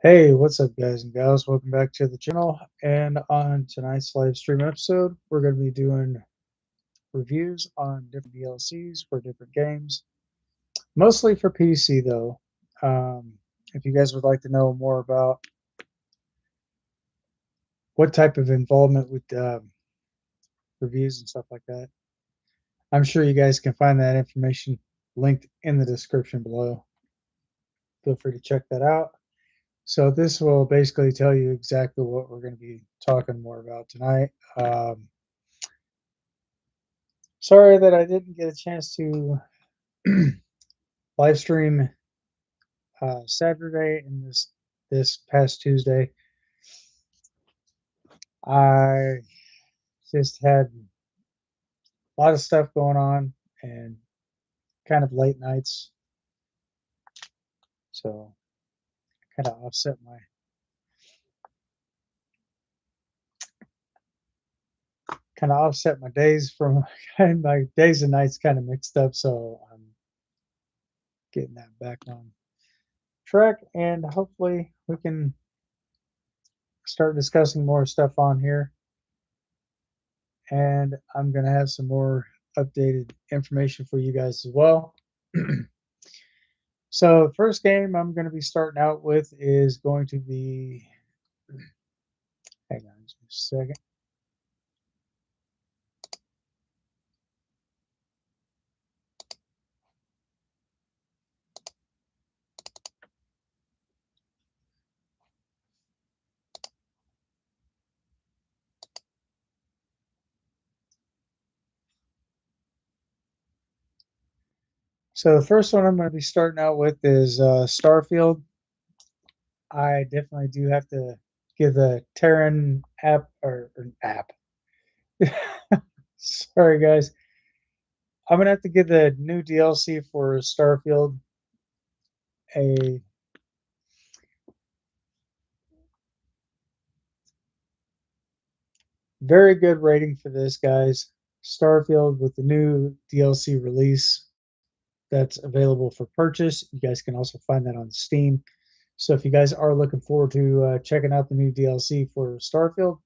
Hey, what's up, guys and gals? Welcome back to the channel. And on tonight's live stream episode, we're going to be doing reviews on different DLCs for different games, mostly for PC, though. If you guys would like to know more about what type of involvement with reviews and stuff like that, I'm sure you guys can find that information linked in the description below. Feel free to check that out. So this will basically tell you exactly what we're going to be talking more about tonight. Sorry that I didn't get a chance to live stream Saturday and this past Tuesday. I just had a lot of stuff going on and kind of late nights, so kind of offset my days from my days and nights kind of mixed up. So I'm getting that back on track, and hopefully we can start discussing more stuff on here. And I'm going to have some more updated information for you guys as well. So the first game I'm going to be starting out with is going to be, hang on just a second. So the first one I'm going to be starting out with is Starfield. I definitely do have to give the Terran app or app. Sorry guys. I'm going to have to give the new DLC for Starfield a very good rating for this, guys. Starfield with the new DLC release that's available for purchase. You guys can also find that on Steam. So if you guys are looking forward to checking out the new DLC for Starfield,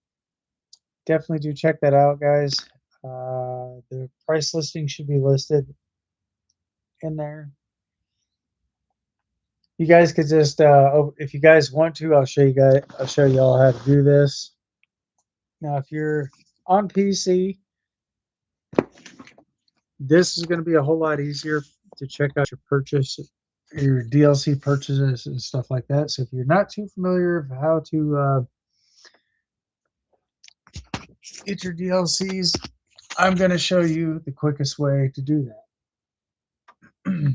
definitely do check that out, guys. The price listing should be listed in there. You guys could just, if you guys want to, I'll show you all how to do this. Now, if you're on PC, this is going to be a whole lot easier to check out your DLC purchases and stuff like that. So if you're not too familiar with how to get your DLCs, I'm going to show you the quickest way to do that.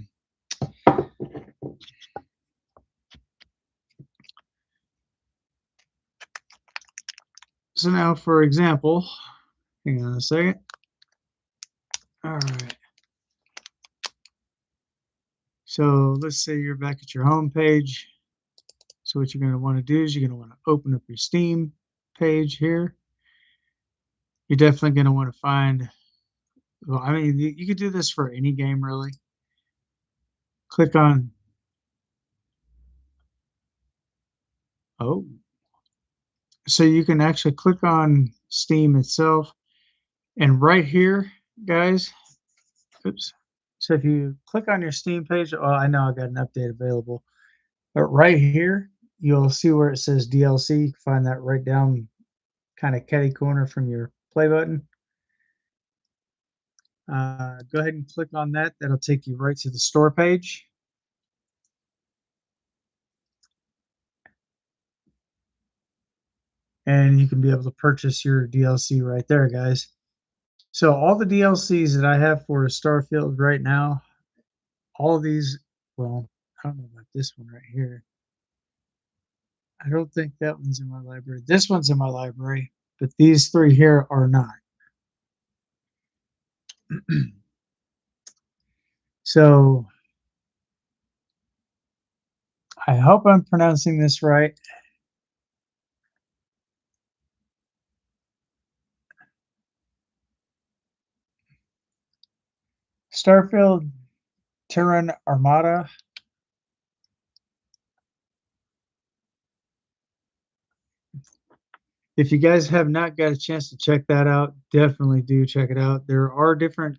So now, for example, hang on a second. All right. So let's say you're back at your home page. So what you're going to want to do is you're going to want to open up your Steam page here. You're definitely going to want to find, well, I mean, you could do this for any game, really. Click on, oh, so you can actually click on Steam itself. And right here, guys, oops. So if you click on your Steam page, oh, I know I got an update available. But right here, you'll see where it says DLC. You can find that right down kind of catty corner from your play button. Go ahead and click on that. That'll take you right to the store page. And you can be able to purchase your DLC right there, guys. So all the DLCs that I have for Starfield right now, all of these, well, I don't know about this one right here. I don't think that one's in my library. This one's in my library, but these three here are not. So I hope I'm pronouncing this right. Starfield Terran Armada If you guys have not got a chance to check that out, definitely do check it out. There are different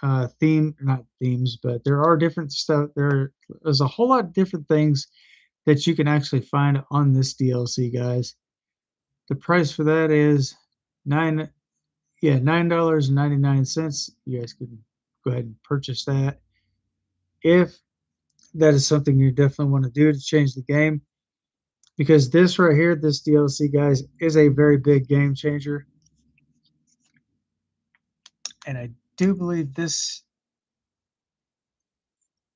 not themes, but there are different stuff. There's a whole lot of different things that you can actually find on this DLC, guys. The price for that is nine, yeah, $9.99. You guys can go ahead and purchase that if that is something you definitely want to do to change the game. Because this right here, this DLC, guys, is a very big game changer. And I do believe this.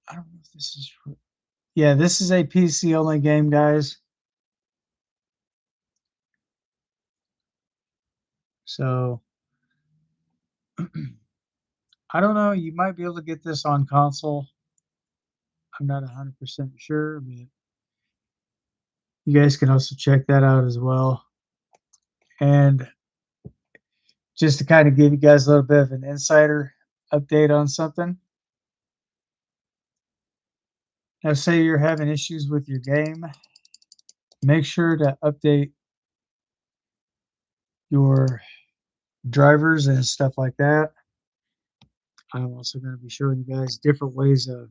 I don't know if this is. Yeah, this is a PC only game, guys. So I don't know. You might be able to get this on console. I'm not 100% sure, but you guys can also check that out as well. And just to kind of give you guys a little bit of an insider update on something. Now, say you're having issues with your game, make sure to update your drivers and stuff like that. I'm also going to be showing you guys different ways of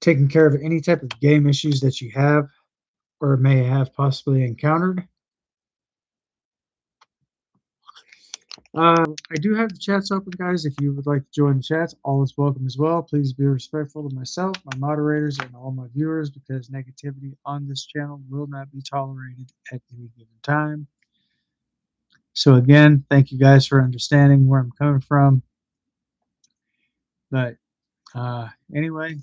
taking care of any type of game issues that you have or may have possibly encountered. I do have the chats open, guys. If you would like to join the chats, all is welcome as well. Please be respectful to myself, my moderators, and all my viewers because negativity on this channel will not be tolerated at any given time. So again, thank you guys for understanding where I'm coming from. But anyway,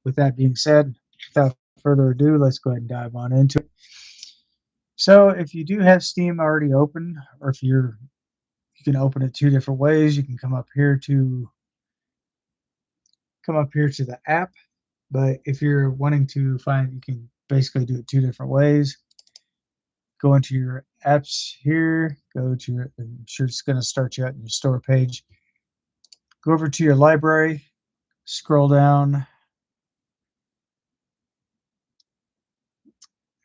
with that being said, without further ado, let's go ahead and dive on into it. So if you do have Steam already open, or if you can open it two different ways. You can come up here to the app, but if you're wanting to find, you can basically do it two different ways. Go into your apps here, go to your, I'm sure it's going to start you out in your store page. Go over to your library, scroll down.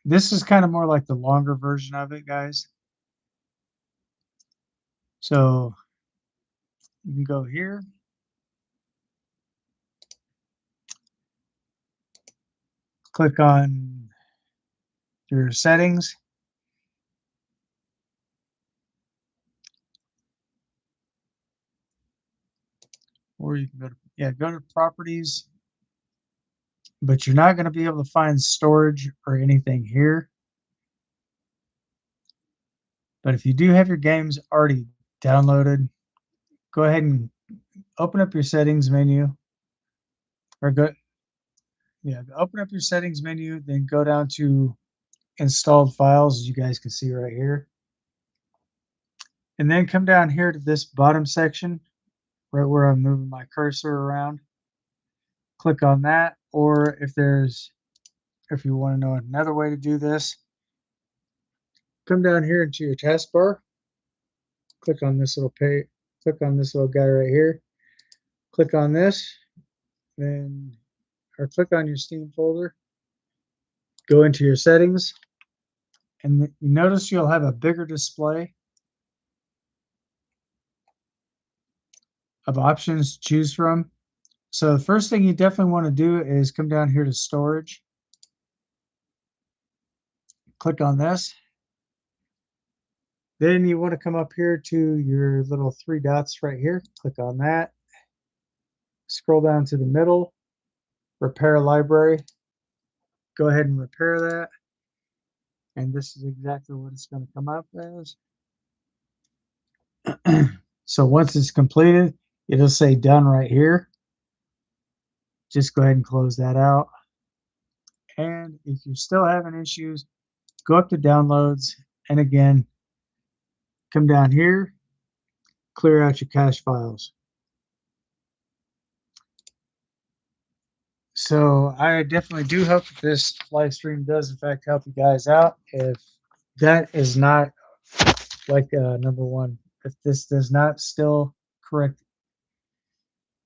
This is kind of more like the longer version of it, guys. So you can go here. Click on your settings. Or you can go to properties, but you're not going to be able to find storage or anything here. But if you do have your games already downloaded, go ahead and open up your settings menu, or open up your settings menu, then go down to installed files, as you guys can see right here. And then come down here to this bottom section, right where I'm moving my cursor around. Click on that, or if you want to know another way to do this, come down here into your taskbar, click on this little guy right here, click on this, then or click on your Steam folder, go into your settings, and you notice you'll have a bigger display of options to choose from. So the first thing you definitely want to do is come down here to storage, click on this. Then you want to come up here to your little three dots right here, click on that, scroll down to the middle, repair library, go ahead and repair that. And this is exactly what it's going to come up as. So once it's completed, it'll say done right here. Just go ahead and close that out. And if you're still having issues, go up to downloads, and again, come down here, clear out your cache files. So I definitely do hope that this live stream does in fact help you guys out. If that is not like number one, if this does not still correct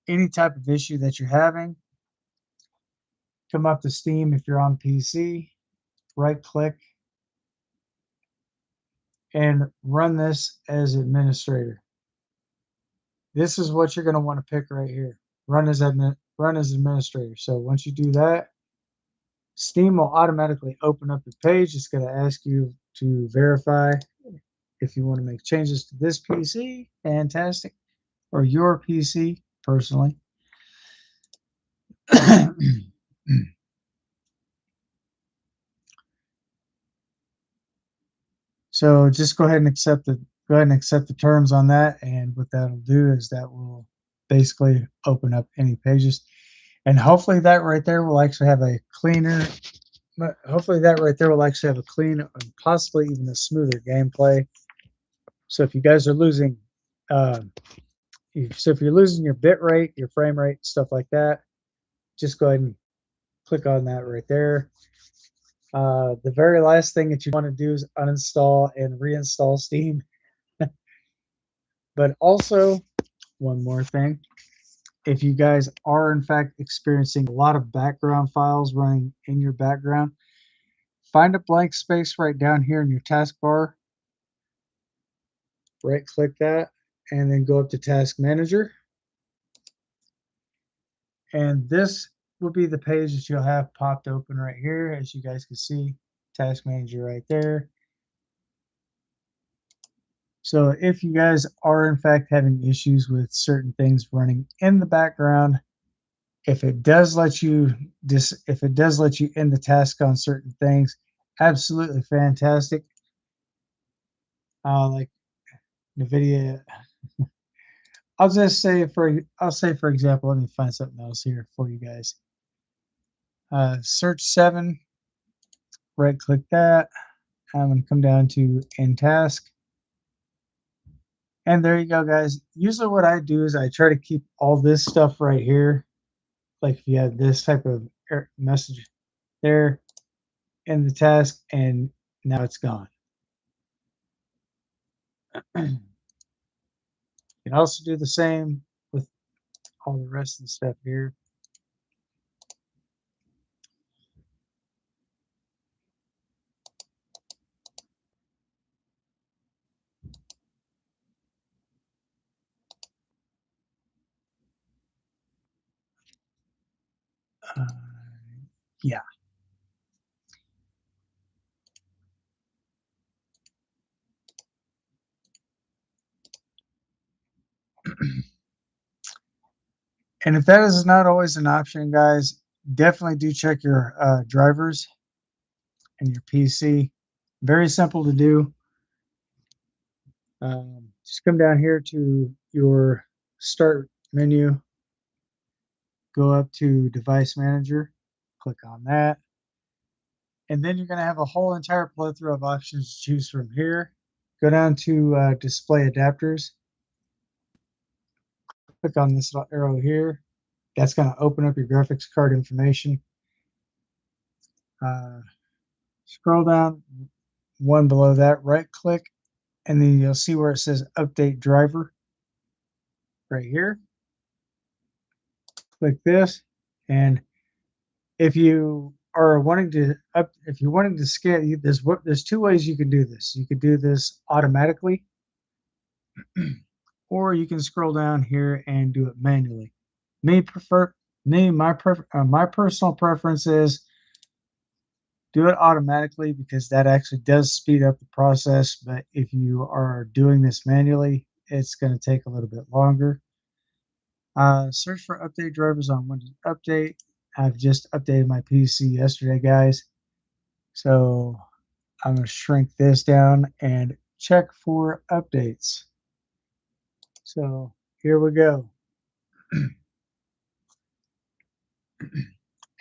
any type of issue that you're having, come up to Steam if you're on PC, right click, and run this as administrator. This is what you're going to want to pick right here. Run as administrator. So once you do that, Steam will automatically open up the page. It's going to ask you to verify if you want to make changes to this PC. Fantastic. Or your PC, personally. So just go ahead and accept the terms on that, and what that'll do is that will basically open up any pages, and hopefully that right there will actually have a cleaner. Hopefully that right there will actually have a clean and possibly even a smoother gameplay. So if you guys are losing, uh, if you're losing your bit rate, your frame rate, stuff like that, just go ahead and click on that right there. The very last thing that you want to do is uninstall and reinstall Steam. But also, one more thing. If you guys are in fact experiencing a lot of background files running in your background, find a blank space right down here in your taskbar. Right click that and then go up to Task Manager. And this will be the page that you'll have popped open right here. As you guys can see, Task Manager right there. So if you guys are in fact having issues with certain things running in the background, if it does let you end the task on certain things, absolutely fantastic. Like NVIDIA, I'll say for example, let me find something else here for you guys. Search 7, right click that. I'm going to come down to end task. And there you go, guys. Usually what I do is I try to keep all this stuff right here. Like if you have this type of message there in the task, and now it's gone. You can also do the same with all the rest of the stuff here. Uh, yeah. And if that is not always an option, guys, definitely do check your drivers and your PC. Very simple to do. Just come down here to your start menu, go up to Device Manager, click on that. And then you're going to have a whole entire plethora of options to choose from here. Go down to Display Adapters. Click on this little arrow here. That's going to open up your graphics card information. Scroll down one below that, right click, and then you'll see where it says Update Driver right here. Click this, and if you are wanting to scan, there's two ways you can do this. You could do this automatically, or you can scroll down here and do it manually. My personal preference is do it automatically because that actually does speed up the process. But if you are doing this manually, it's going to take a little bit longer. Search for update drivers on Windows Update. I've just updated my PC yesterday, guys. So I'm going to shrink this down and check for updates. So here we go.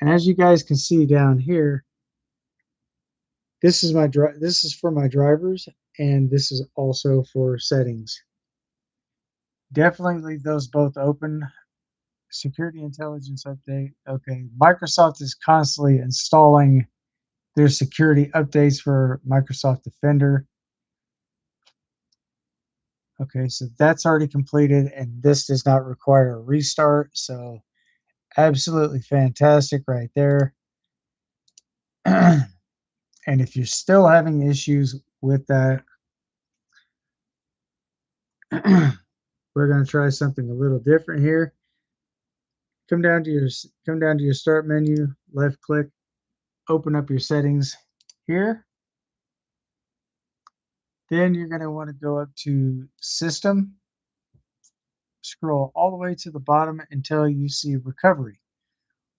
And as you guys can see down here, this is for my drivers, and this is also for settings. Definitely leave those both open. Security intelligence update. Okay, Microsoft is constantly installing their security updates for Microsoft Defender. Okay, so that's already completed, and this does not require a restart. So absolutely fantastic right there. And if you're still having issues with that, We're going to try something a little different here. Come down to your start menu, left click, open up your settings here. Then you're going to want to go up to System, scroll all the way to the bottom until you see Recovery.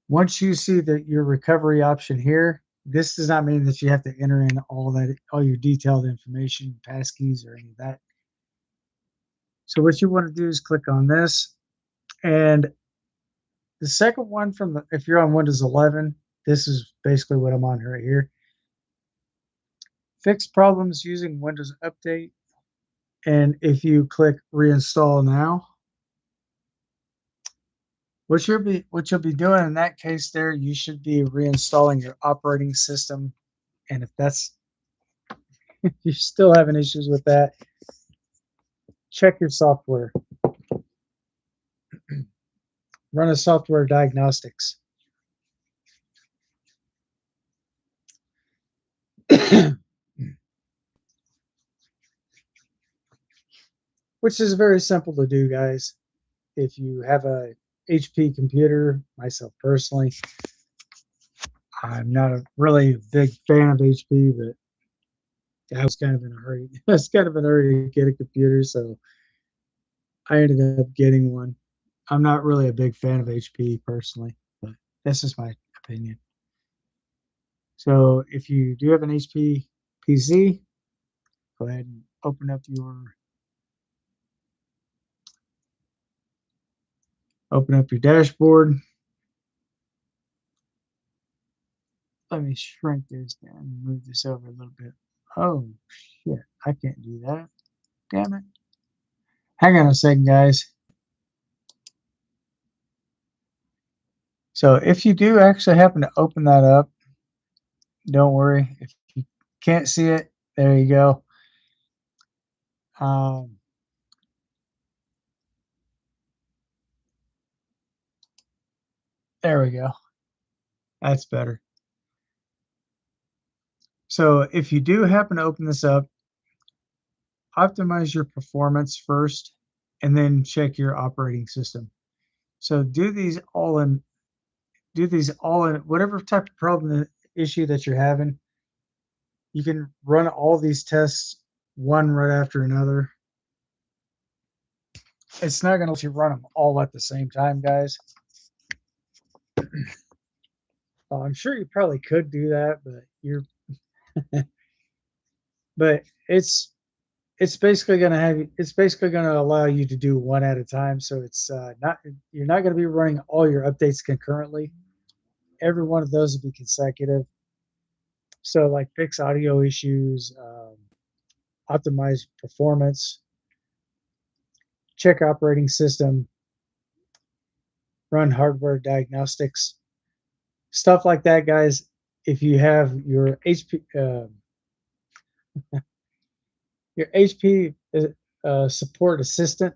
Once you see your recovery option here, this does not mean that you have to enter in all your detailed information, passkeys, or any of that. So what you want to do is click on this, and the second one if you're on Windows 11, this is basically what I'm on right here. Fix problems using Windows Update. And if you click reinstall now, what you'll be doing in that case there, you should be reinstalling your operating system. And if you're still having issues with that, check your software. Run a software diagnostics. Which is very simple to do, guys. If you have a HP computer, myself personally, I'm not a really big fan of HP, but I was kind of in a hurry. I was kind of in a hurry to get a computer, so I ended up getting one. I'm not really a big fan of HP personally, but this is my opinion. So if you do have an HP PC, go ahead and open up your dashboard. Let me shrink this down and move this over a little bit. Oh shit, I can't do that. Damn it. Hang on a second, guys. So if you do actually happen to open that up, don't worry. If you can't see it, there you go. There we go. That's better. So if you do happen to open this up, optimize your performance first, and then check your operating system. So do these all in whatever type of problem issue that you're having. You can run all these tests one right after another. It's not going to let you run them all at the same time, guys. I'm sure you probably could do that, but it's basically going to allow you to do one at a time. So it's you're not going to be running all your updates concurrently. Every one of those will be consecutive. So like fix audio issues, optimize performance, check operating system, run hardware diagnostics, stuff like that, guys. If you have your HP support assistant,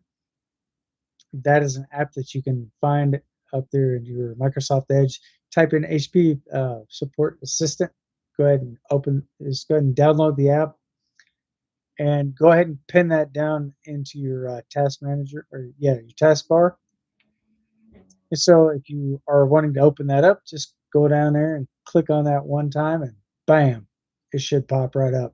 that is an app that you can find up there in your Microsoft Edge. Type in HP support assistant. Go ahead and download the app, and go ahead and pin that down into your task manager, or your taskbar. And so if you are wanting to open that up, just go down there and click on that one time, and bam, it should pop right up.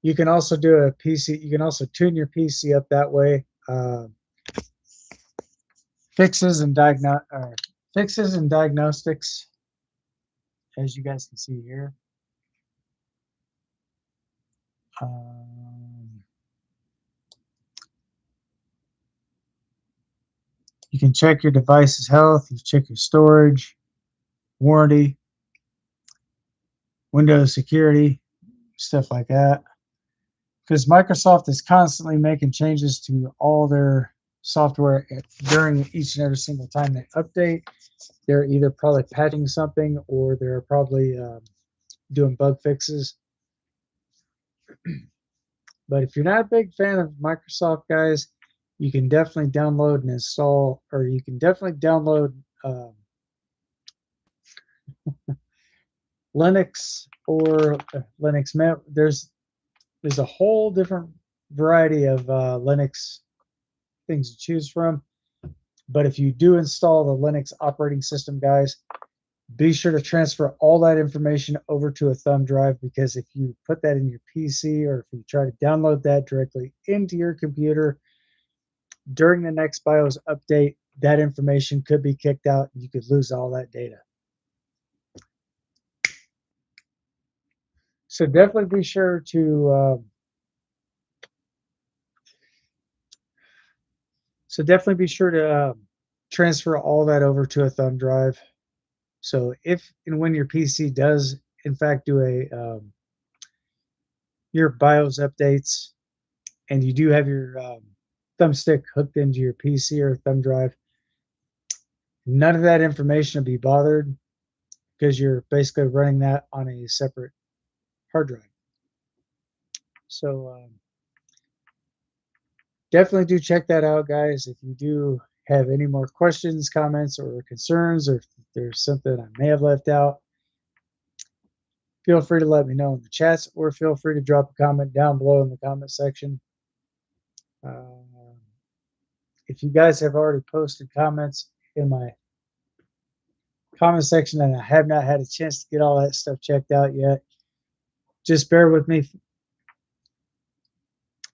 You can also do a PC. You can also tune your PC up that way. Fixes and diagnostics, as you guys can see here. You can check your device's health. You check your storage, warranty, Windows security, stuff like that. Because Microsoft is constantly making changes to all their software during each and every single time they update. They're either probably patching something, or they're probably doing bug fixes. But if you're not a big fan of Microsoft, guys, you can definitely download and install, or you can definitely download Linux or Linux Mint. There's a whole different variety of Linux things to choose from. But if you do install the Linux operating system, guys, be sure to transfer all that information over to a thumb drive, because if you put that in your PC or if you try to download that directly into your computer during the next BIOS update, that information could be kicked out and you could lose all that data. So definitely be sure to transfer all that over to a thumb drive. So if and when your PC does in fact do your BIOS updates, and you do have your thumbstick hooked into your PC or thumb drive, none of that information will be bothered, because you're basically running that on a separate hard drive. So definitely do check that out, guys. If you do have any more questions, comments, or concerns, or if there's something I may have left out, feel free to let me know in the chats, or feel free to drop a comment down below in the comment section. If you guys have already posted comments in my comment section and I have not had a chance to get all that stuff checked out yet, just bear with me,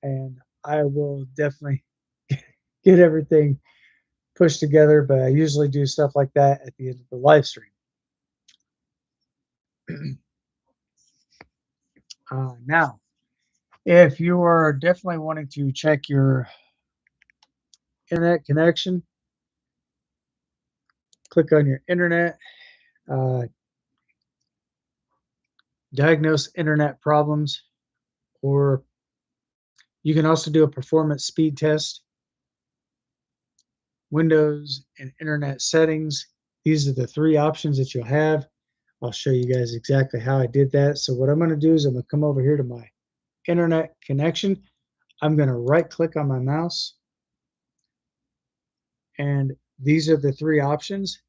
and I will definitely get everything pushed together. But I usually do stuff like that at the end of the live stream. Now, if you are definitely wanting to check your internet connection, click on your internet, diagnose internet problems, or you can also do a performance speed test. Windows and internet settings. These are the three options that you'll have. I'll show you guys exactly how I did that. So what I'm going to do is I'm going to come over here to my internet connection. I'm going to right click on my mouse, and these are the three options.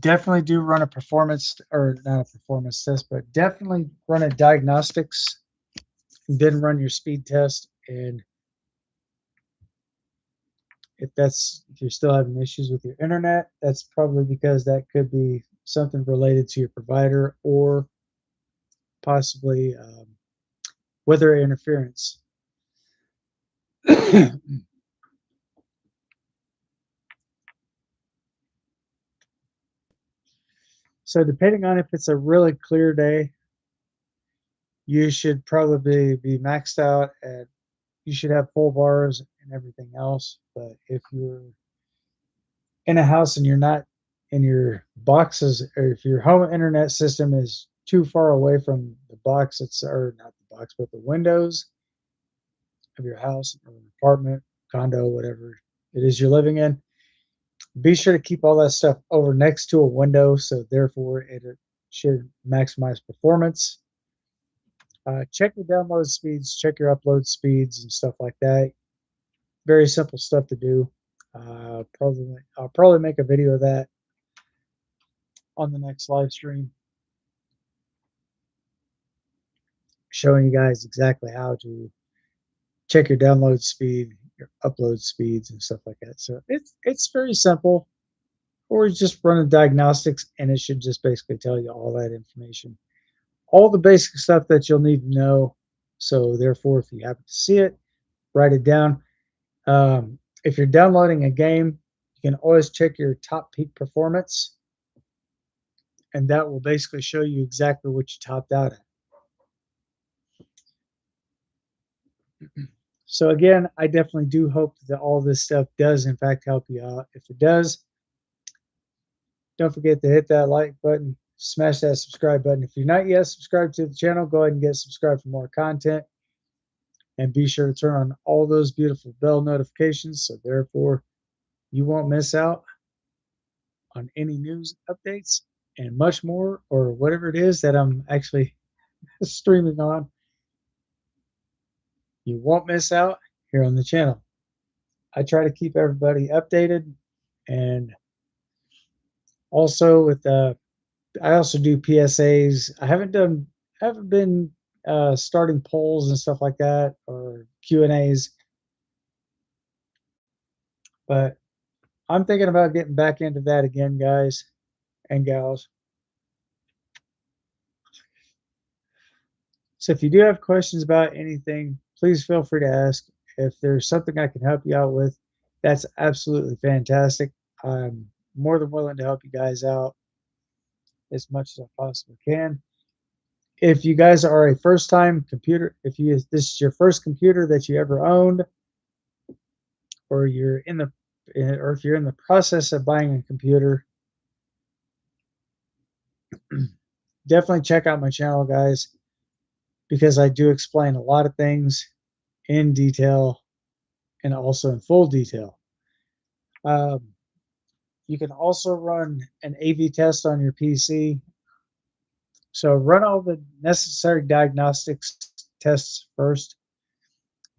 Definitely do run a performance, or not a performance test, but definitely run a diagnostics, then run your speed test. And if you're still having issues with your internet, that's probably because that could be something related to your provider, or possibly weather interference. So depending on if it's a really clear day, you should probably be maxed out at, you should have full bars and everything else. But if you're in a house and you're not in your boxes, or if your home internet system is too far away from the box, or not the box, but the windows of your house or apartment, condo, whatever it is you're living in, be sure to keep all that stuff over next to a window, so therefore it should maximize performance. Check your download speeds, check your upload speeds, and stuff like that. Very simple stuff to do. I'll probably make a video of that on the next live stream, showing you guys exactly how to check your download speed, your upload speeds, and stuff like that. So it's very simple. Or just run a diagnostics, and it should just basically tell you all that information, all the basic stuff that you'll need to know. So therefore, if you happen to see it, write it down. If you're downloading a game, you can always check your top peak performance, and that will basically show you exactly what you topped out at. So again, I definitely do hope that all this stuff does in fact help you out. If it does, don't forget to hit that like button, smash that subscribe button. If you're not yet subscribed to the channel, go ahead and get subscribed for more content. And be sure to turn on all those beautiful bell notifications, so therefore you won't miss out on any news updates and much more, or whatever it is that I'm actually streaming on. You won't miss out here on the channel. I try to keep everybody updated, and also with I also do PSAs. I haven't been starting polls and stuff like that or Q&As, but I'm thinking about getting back into that again, guys and gals. So if you do have questions about anything, please feel free to ask. If there's something I can help you out with, that's absolutely fantastic. I'm more than willing to help you guys out as much as I possibly can. If you guys are a first time computer, this is your first computer that you ever owned, or or if you're in the process of buying a computer, definitely check out my channel, guys, because I do explain a lot of things in detail and also in full detail. Um, you can also run an AV test on your PC. So run all the necessary diagnostics tests first,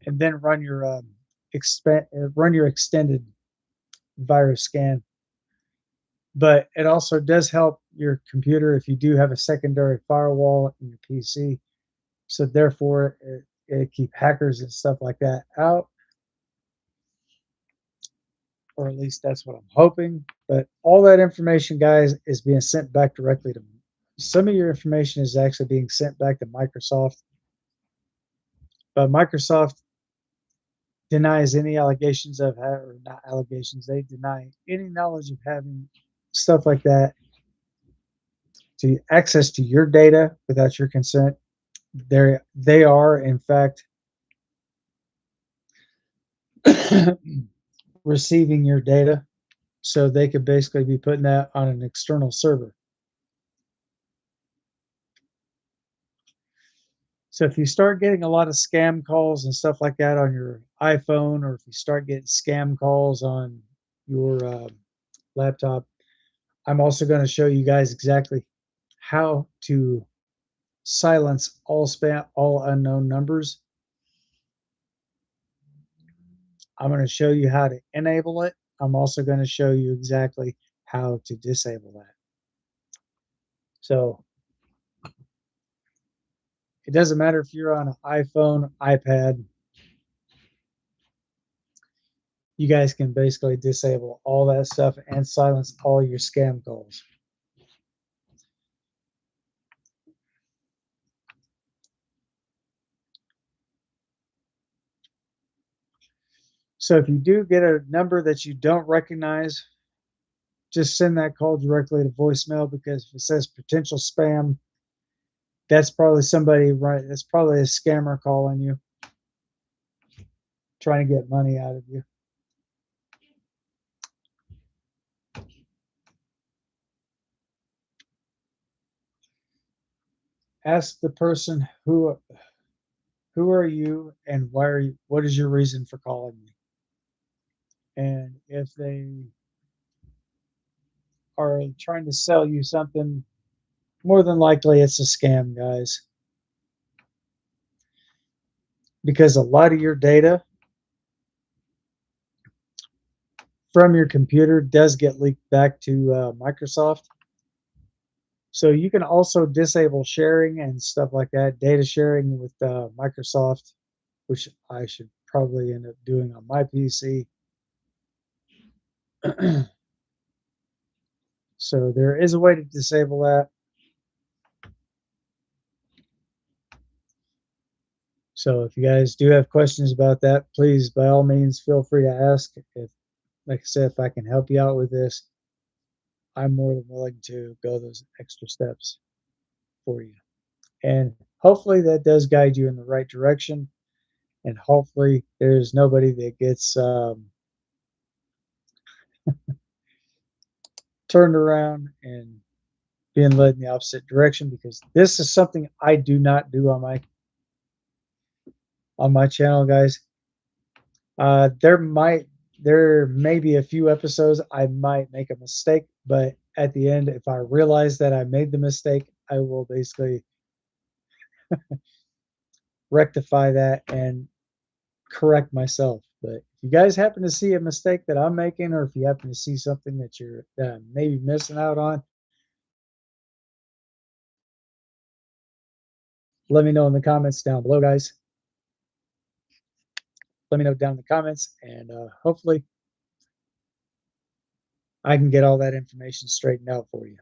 and then run your extended virus scan. But it also does help your computer if you do have a secondary firewall in your PC. So therefore, it keep hackers and stuff like that out, or at least that's what I'm hoping. But all that information, guys, is being sent back directly to me. Some of your information is actually being sent back to Microsoft, but Microsoft denies any allegations or not allegations. They deny any knowledge of having stuff like that to access to your data without your consent. They are in fact receiving your data, so they could basically be putting that on an external server. So if you start getting a lot of scam calls and stuff like that on your iPhone, or if you start getting scam calls on your laptop, I'm also going to show you guys exactly how to silence all spam, all unknown numbers. I'm going to show you how to enable it. I'm also going to show you exactly how to disable that. So it doesn't matter if you're on an iPhone, iPad, you guys can basically disable all that stuff and silence all your scam calls. So if you do get a number that you don't recognize, just send that call directly to voicemail, because if it says potential spam, that's probably somebody, right? That's probably a scammer calling you, trying to get money out of you. Ask the person who are you and why are you, what is your reason for calling me? And if they are trying to sell you something, more than likely it's a scam, guys. Because a lot of your data from your computer does get leaked back to Microsoft. So you can also disable sharing and stuff like that, data sharing with Microsoft, which I should probably end up doing on my PC. So there is a way to disable that. So if you guys do have questions about that, please, by all means, feel free to ask. If, like I said, if I can help you out with this, I'm more than willing to go those extra steps for you. And hopefully that does guide you in the right direction. And hopefully there's nobody that gets turned around and being led in the opposite direction, because this is something I do not do on my channel, guys. There may be a few episodes I might make a mistake, but at the end, if I realize that I made the mistake, I will basically rectify that and correct myself. But if you guys happen to see a mistake that I'm making, or if you happen to see something that you're maybe missing out on, let me know in the comments down below, guys. Let me know down in the comments, and hopefully I can get all that information straightened out for you.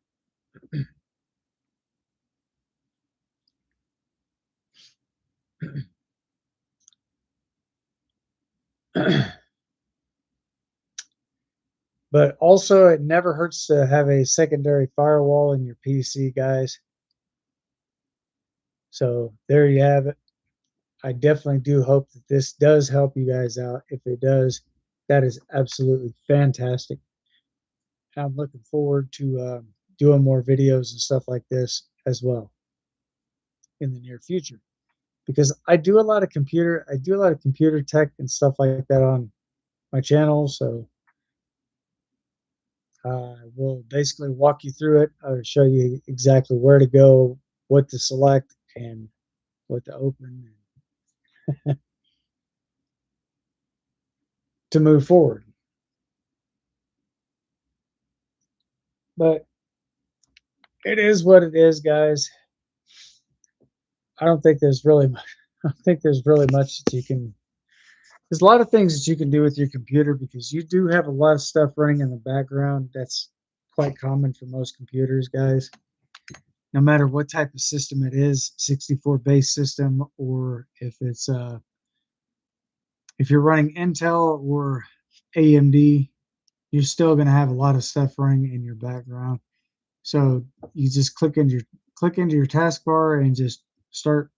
But also, it never hurts to have a secondary firewall in your PC, guys. So there you have it. I definitely do hope that this does help you guys out. If it does, that is absolutely fantastic. I'm looking forward to doing more videos and stuff like this as well in the near future, because I do a lot of computer tech and stuff like that on my channel. So I will basically walk you through it. I'll show you exactly where to go, what to select, and what to open to move forward. But it is what it is, guys. I don't think there's really much. I don't think there's really much that you can. There's a lot of things that you can do with your computer, because you do have a lot of stuff running in the background. That's quite common for most computers, guys. No matter what type of system it is, 64 base system, or if you're running Intel or AMD, you're still going to have a lot of stuff running in your background. So you just click into your taskbar and just start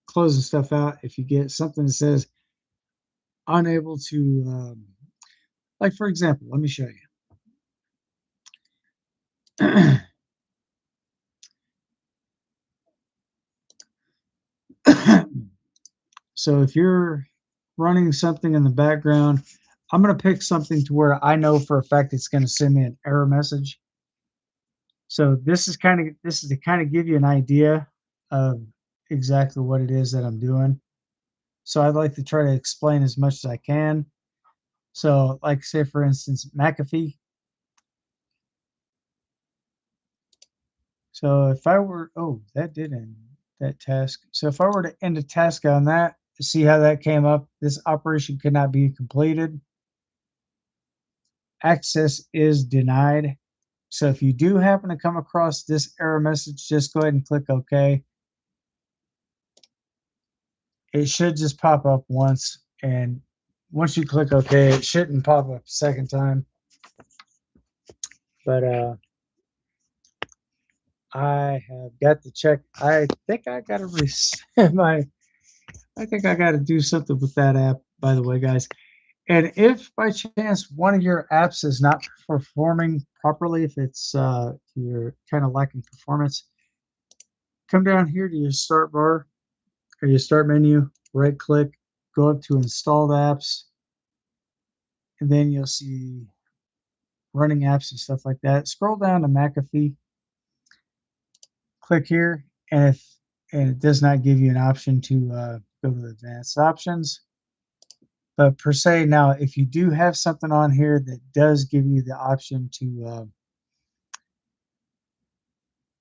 closing stuff out. If you get something that says unable to, like for example, let me show you. So if you're running something in the background, I'm going to pick something to where I know for a fact it's going to send me an error message. So this is to kind of give you an idea of exactly what it is that I'm doing. So I'd like to try to explain as much as I can. So like say for instance, McAfee. So if I were, oh, that did end that task. So if I were to end a task on that, see how that came up. This operation could not be completed. Access is denied. So if you do happen to come across this error message, just go ahead and click OK. It should just pop up once, and once you click OK, it shouldn't pop up a second time. But I have got to check. I think I got to reset my. I think I got to do something with that app, by the way, guys. And if by chance one of your apps is not performing properly, if it's you're kind of lacking performance, come down here to your start bar or your start menu, right click, go up to installed apps, and then you'll see running apps and stuff like that. Scroll down to McAfee, click here, and it does not give you an option to go to the advanced options. But per se, now if you do have something on here that does give you the option to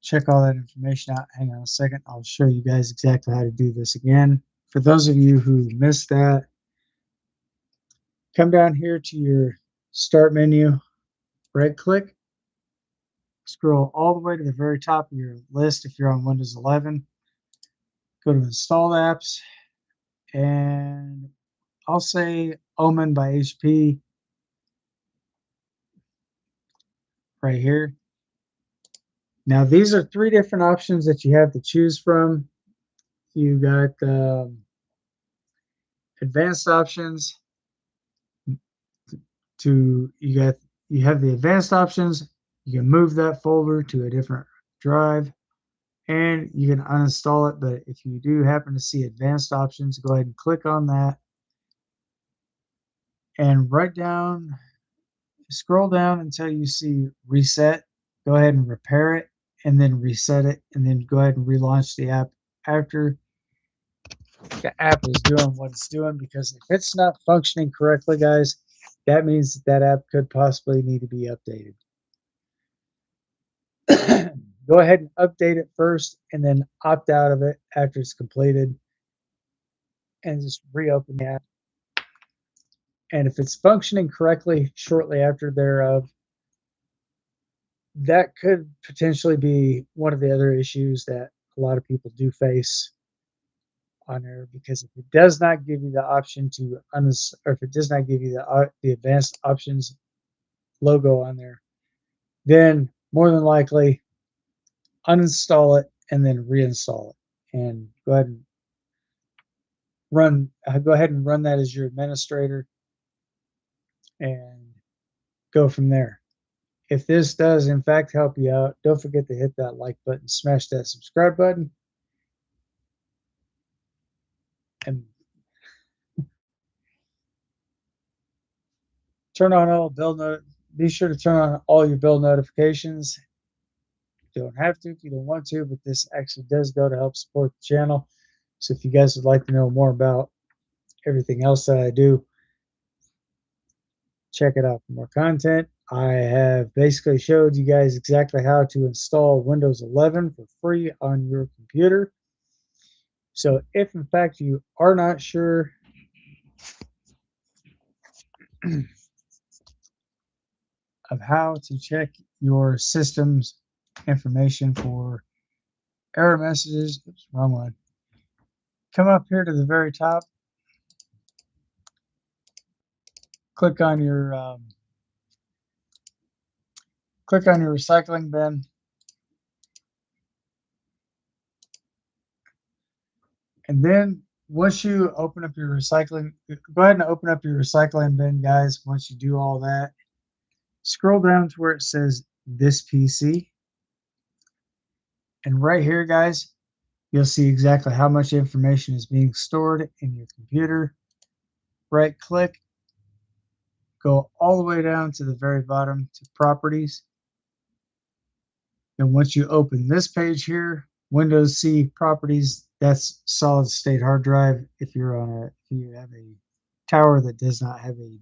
check all that information out, hang on a second, I'll show you guys exactly how to do this again. For those of you who missed that, come down here to your start menu, right click, scroll all the way to the very top of your list if you're on Windows 11, go to install apps, and I'll say Omen by HP right here. Now these are three different options that you have to choose from. You got advanced options. You have the advanced options. You can move that folder to a different drive, and you can uninstall it. But if you do happen to see advanced options, go ahead and click on that, and right down, scroll down until you see reset. Go ahead and repair it, and then reset it, and then go ahead and relaunch the app after the app is doing what it's doing. Because if it's not functioning correctly, guys, that means that app could possibly need to be updated. go ahead and update it first and then opt out of it after it's completed and just reopen the app. And if it's functioning correctly shortly after thereof, that could potentially be one of the other issues that a lot of people do face on there, because if it does not give you the option to or if it does not give you the advanced options logo on there, then more than likely uninstall it and then reinstall it, and go ahead and run that as your administrator and go from there. If this does in fact help you out, don't forget to hit that like button, smash that subscribe button, and turn on all be sure to turn on all your bell notifications. You don't have to if you don't want to, but this actually does go to help support the channel. So if you guys would like to know more about everything else that I do, check it out for more content. I have basically showed you guys exactly how to install Windows 11 for free on your computer. So if in fact you are not sure of how to check your system's information for error messages, oops, wrong one, come up here to the very top, click on your recycling bin, and then once you open up your recycling, go ahead and open up your recycling bin, guys. Once you do all that, scroll down to where it says this PC, and right here, guys, you'll see exactly how much information is being stored in your computer. Right click, go all the way down to the very bottom to properties. And once you open this page here, Windows C properties, that's solid state hard drive. If you have a tower that does not have a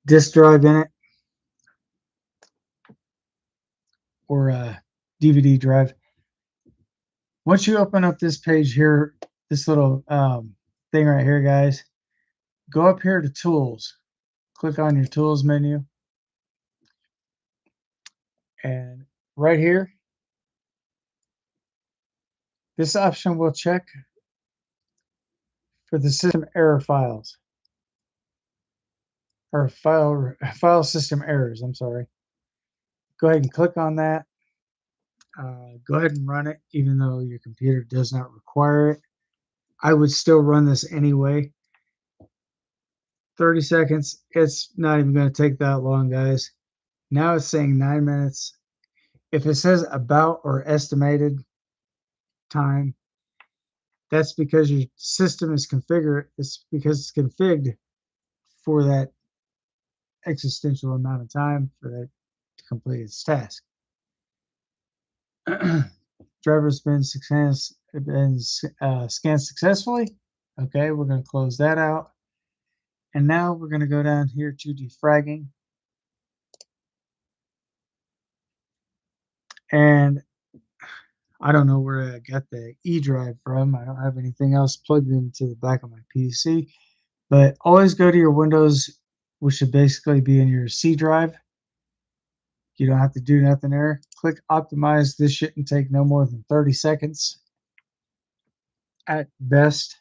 disk drive in it or a DVD drive. Once you open up this page here, this little thing right here, guys, go up here to Tools. Click on your Tools menu. And right here, this option will check for the system error files, or file system errors, I'm sorry. Go ahead and click on that. Go ahead and run it, even though your computer does not require it. I would still run this anyway. 30 seconds. It's not even going to take that long, guys. Now it's saying 9 minutes. If it says about or estimated time, that's because your system is configured. It's because it's configured for that existential amount of time for that to complete its task. Driver's been scanned successfully. Okay, we're going to close that out. And now we're going to go down here to defragging. And I don't know where I got the E drive from. I don't have anything else plugged into the back of my PC. But always go to your Windows, which should basically be in your C drive. You don't have to do nothing there. Click optimize. This shouldn't take no more than 30 seconds at best.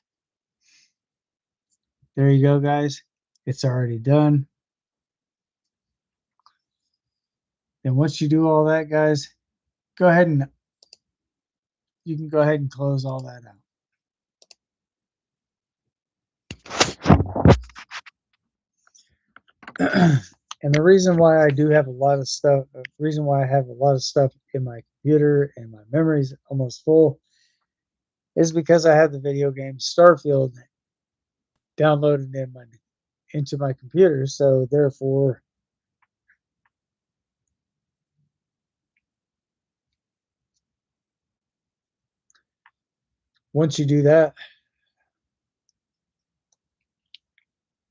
There you go, guys. It's already done. Then once you do all that, guys, you can go ahead and close all that out. And the reason why I do have a lot of stuff, the reason why I have a lot of stuff in my computer and my memory's almost full, is because I have the video game Starfield downloaded into my computer. So therefore, once you do that,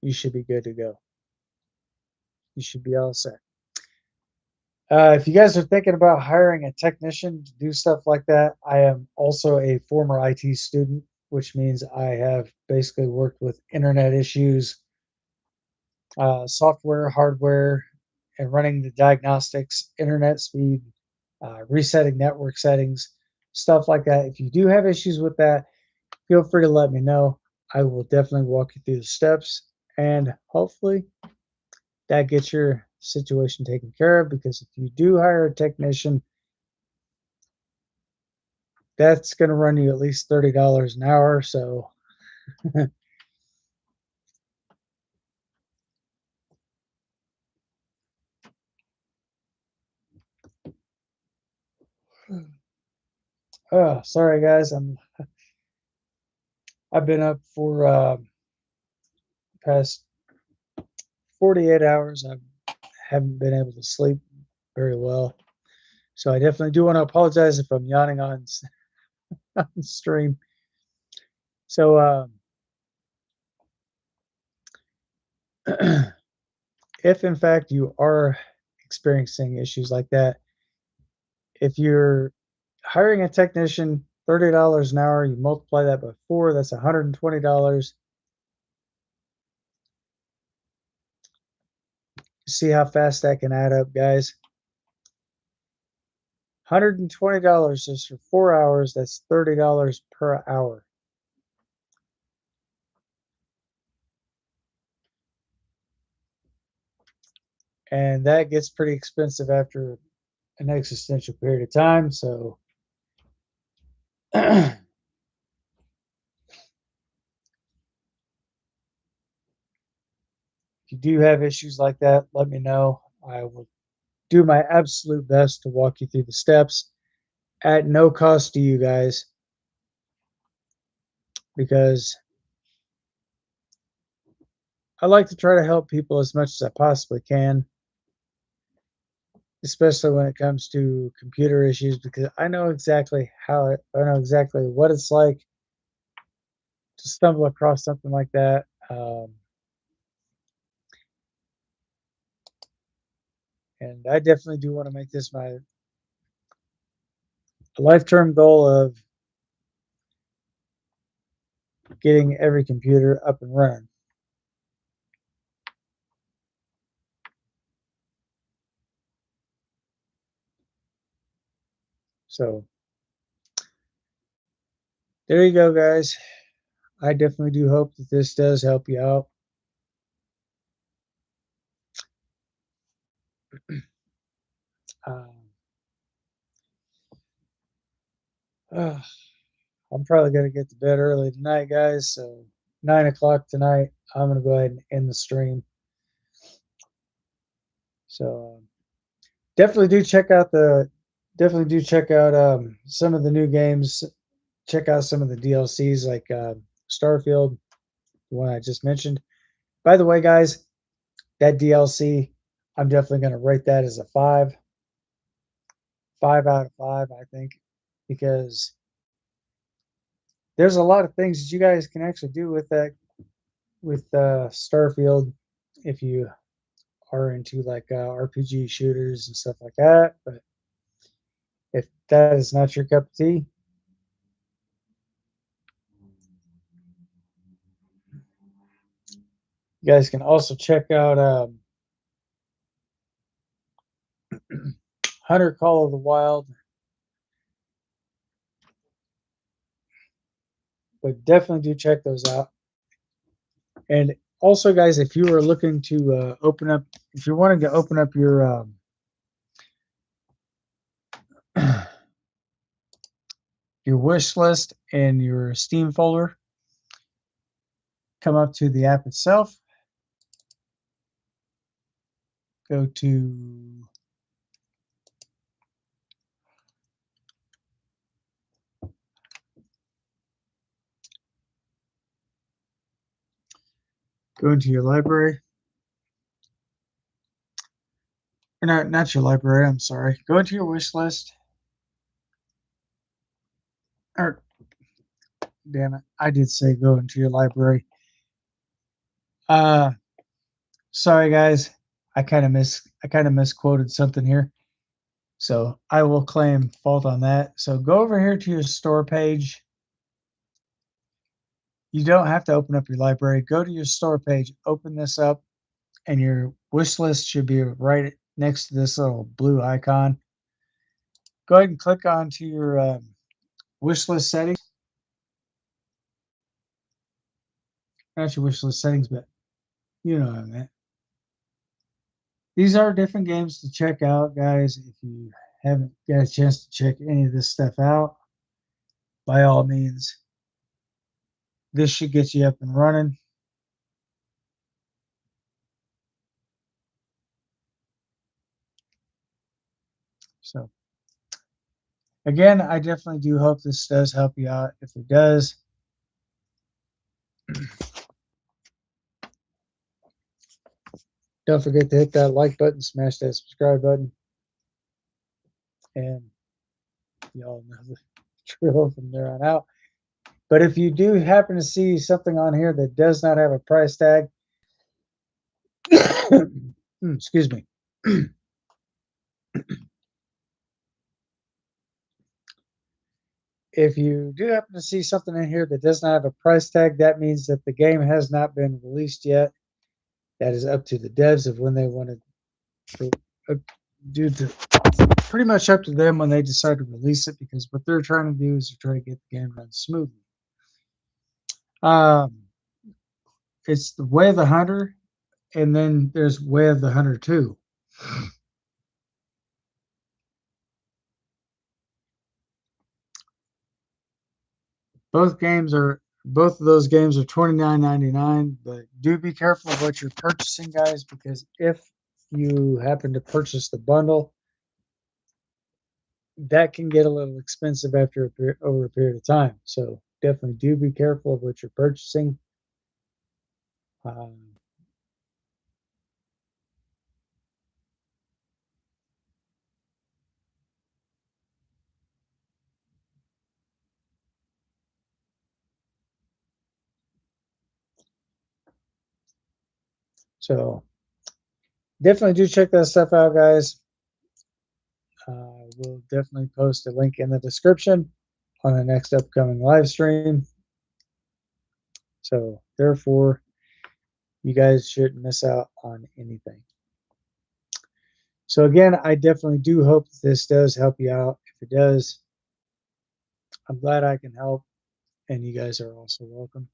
you should be good to go. You should be all set. If you guys are thinking about hiring a technician to do stuff like that, I am also a former IT student, which means I have basically worked with internet issues, software, hardware, and running the diagnostics, internet speed, resetting network settings, stuff like that. If you do have issues with that, feel free to let me know. I will definitely walk you through the steps, and hopefully that gets your situation taken care of, because if you do hire a technician, that's going to run you at least $30 an hour. So oh, sorry guys, I've been up for past 48 hours. I haven't been able to sleep very well, so I definitely do want to apologize if I'm yawning on, on stream. So if in fact you are experiencing issues like that, if you're hiring a technician, $30 an hour, you multiply that by 4, that's $120. See how fast that can add up, guys. $120 just for 4 hours, that's $30 per hour. And that gets pretty expensive after an existential period of time. So if you do have issues like that, let me know. I will do my absolute best to walk you through the steps at no cost to you guys, because I like to try to help people as much as I possibly can, especially when it comes to computer issues, because I know exactly I know exactly what it's like to stumble across something like that. And I definitely do want to make this my lifetime goal of getting every computer up and running. So there you go, guys. I definitely do hope that this does help you out. Um, uh, I'm probably going to get to bed early tonight, guys. So 9 o'clock tonight, I'm going to go ahead and end the stream. So definitely do check out some of the new games. Check out some of the DLCs like Starfield, the one I just mentioned. By the way, guys, that DLC, I'm definitely going to rate that as a 5 out of 5, I think, because there's a lot of things that you guys can actually do with that, with Starfield, if you are into like RPG shooters and stuff like that. But if that is not your cup of tea, you guys can also check out Hunter Call of the Wild. But definitely do check those out. And also, guys, if you are looking to if you're wanting to open up your wish list in your Steam folder, come up to the app itself, go to go into your library. Or not your library, I'm sorry. Go into your wish list. Or damn it, I did say go into your library. Uh sorry guys. I kind of misquoted something here. So I will claim fault on that. So go over here to your store page. You don't have to open up your library. Go to your store page, open this up, and your wish list should be right next to this little blue icon. Go ahead and click onto your wish list settings. Not your wish list settings, but you know what I meant. These are different games to check out, guys. If you haven't got a chance to check any of this stuff out, by all means, this should get you up and running. So, again, I definitely do hope this does help you out. If it does, don't forget to hit that like button, smash that subscribe button, and y'all know the drill from there on out. But if you do happen to see something on here that does not have a price tag, excuse me. If you do happen to see something in here that does not have a price tag, that means that the game has not been released yet. That is up to the devs of when they want to do the pretty much up to them when they decide to release it, because what they're trying to do is to try to get the game run smoothly. It's the Way of the Hunter, and then there's Way of the Hunter 2. Both of those games are $29.99, but do be careful of what you're purchasing, guys, because if you happen to purchase the bundle, that can get a little expensive after over a period of time. So definitely do be careful of what you're purchasing. Um, so definitely do check that stuff out, guys. We'll definitely post a link in the description on the next upcoming live stream. So therefore, you guys shouldn't miss out on anything. So again, I definitely do hope this does help you out. If it does, I'm glad I can help, and you guys are also welcome.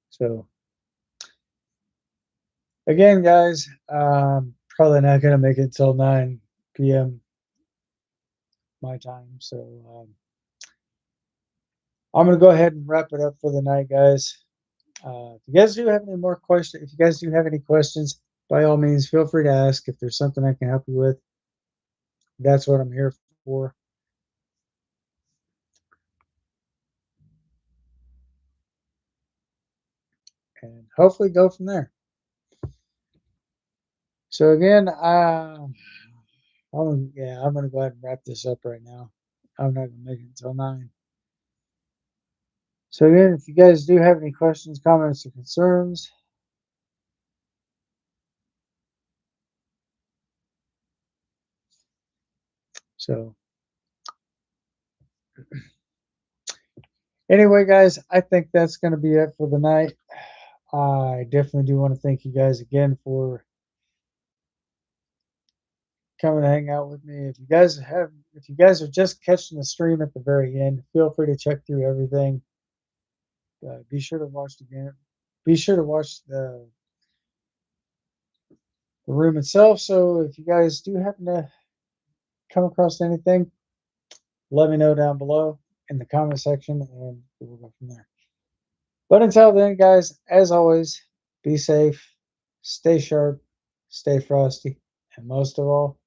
So again, guys, probably not going to make it till 9 p.m. my time. So I'm going to go ahead and wrap it up for the night, guys. If you guys do have any more questions, if you guys do have any questions, by all means, feel free to ask. If there's something I can help you with, that's what I'm here for. And hopefully go from there. So again, I'm going to go ahead and wrap this up right now. I'm not going to make it until 9. So again, if you guys do have any questions, comments, or concerns, so anyway, guys, I think that's going to be it for the night. I definitely do want to thank you guys again for coming to hang out with me. If you guys are just catching the stream at the very end, feel free to check through everything. Be sure to watch the game. Be sure to watch the room itself. So if you guys do happen to come across anything, let me know down below in the comment section, and we'll go from there. But until then, guys, as always, be safe, stay sharp, stay frosty, and most of all,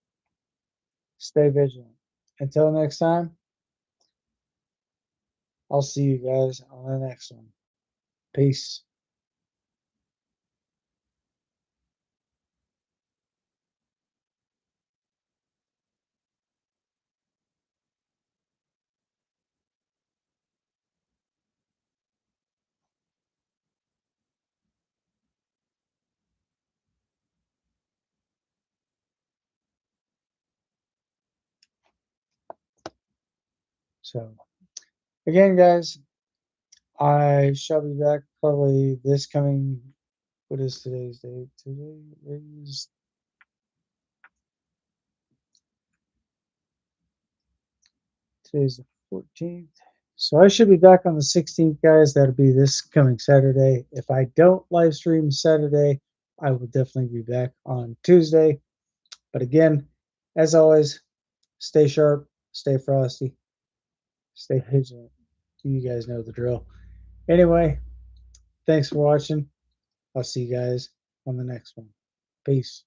stay vigilant. Until next time, I'll see you guys on the next one. Peace. So again, guys, I shall be back probably this coming. What is today's date? Today is today's the 14th. So I should be back on the 16th, guys. That'll be this coming Saturday. If I don't live stream Saturday, I will definitely be back on Tuesday. But again, as always, stay sharp, stay frosty, stay vigilant. You guys know the drill. Anyway, thanks for watching. I'll see you guys on the next one. Peace.